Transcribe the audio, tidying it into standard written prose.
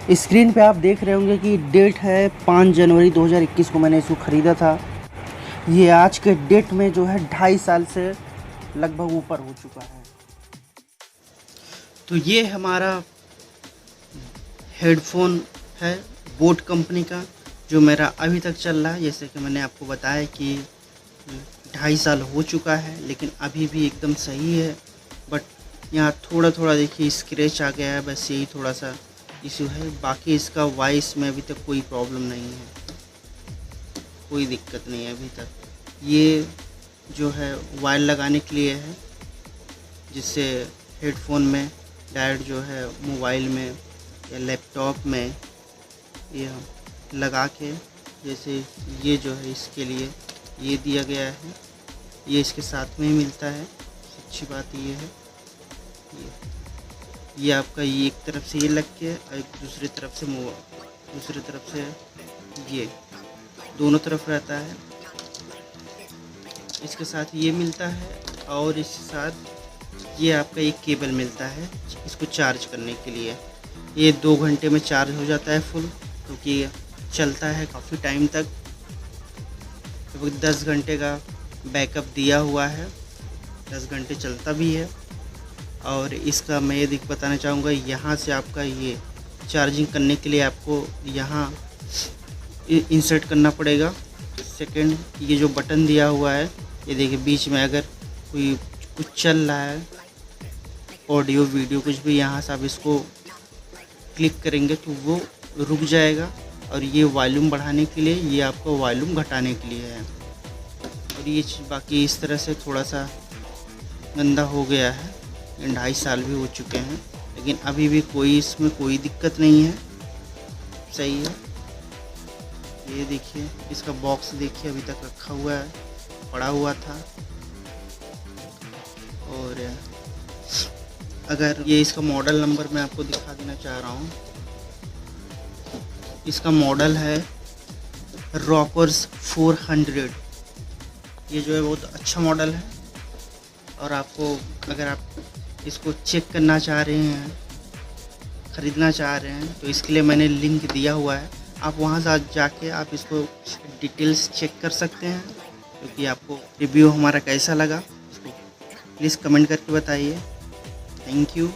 Screen पे आप देख रहे होंगे कि डेट है 5 जनवरी 2021 को मैंने इसको ख़रीदा था। ये आज के डेट में जो है 2.5 साल से लगभग ऊपर हो चुका है। तो ये हमारा हेडफोन है बोट कंपनी का, जो मेरा अभी तक चल रहा है। जैसे कि मैंने आपको बताया कि 2.5 साल हो चुका है, लेकिन अभी भी एकदम सही है। बट यहाँ थोड़ा थोड़ा देखिए स्क्रैच आ गया है, बस यही थोड़ा सा इशू है। बाकी इसका वॉइस में अभी तक कोई प्रॉब्लम नहीं है, कोई दिक्कत नहीं है अभी तक। ये जो है वायर लगाने के लिए है, जिससे हेडफोन में डायरेक्ट जो है मोबाइल में या लैपटॉप में ये हम लगा के, जैसे ये जो है इसके लिए ये दिया गया है, ये इसके साथ में ही मिलता है। अच्छी बात ये है, ये आपका ये एक तरफ से ये लग के और एक दूसरी तरफ से ये दोनों तरफ रहता है। इसके साथ ये मिलता है और इसके साथ ये आपका एक केबल मिलता है इसको चार्ज करने के लिए। ये 2 घंटे में चार्ज हो जाता है फुल, क्योंकि चलता है काफ़ी टाइम तक। लगभग 10 घंटे का बैकअप दिया हुआ है, 10 घंटे चलता भी है। और इसका मैं ये बताना चाहूँगा, यहाँ से आपका ये चार्जिंग करने के लिए आपको यहाँ इंसर्ट करना पड़ेगा। सेकंड, ये जो बटन दिया हुआ है, ये देखिए बीच में अगर कोई कुछ चल रहा है, ऑडियो वीडियो कुछ भी, यहाँ से आप इसको क्लिक करेंगे तो वो रुक जाएगा। और ये वॉल्यूम बढ़ाने के लिए, ये आपको वॉल्यूम घटाने के लिए है। और ये बाकी इस तरह से थोड़ा सा गंदा हो गया है, 2.5 साल भी हो चुके हैं, लेकिन अभी भी इसमें कोई दिक्कत नहीं है, सही है। ये देखिए इसका बॉक्स देखिए अभी तक रखा हुआ है, पड़ा हुआ था। और अगर ये इसका मॉडल नंबर मैं आपको दिखा देना चाह रहा हूँ। इसका मॉडल है रॉकर्स 400। ये जो है बहुत अच्छा मॉडल है। और आपको अगर आप इसको चेक करना चाह रहे हैं, ख़रीदना चाह रहे हैं, तो इसके लिए मैंने लिंक दिया हुआ है। आप वहाँ से जाके आप इसको डिटेल्स चेक कर सकते हैं। क्योंकि आपको रिव्यू हमारा कैसा लगा, इसको प्लीज़ कमेंट करके बताइए। Thank you.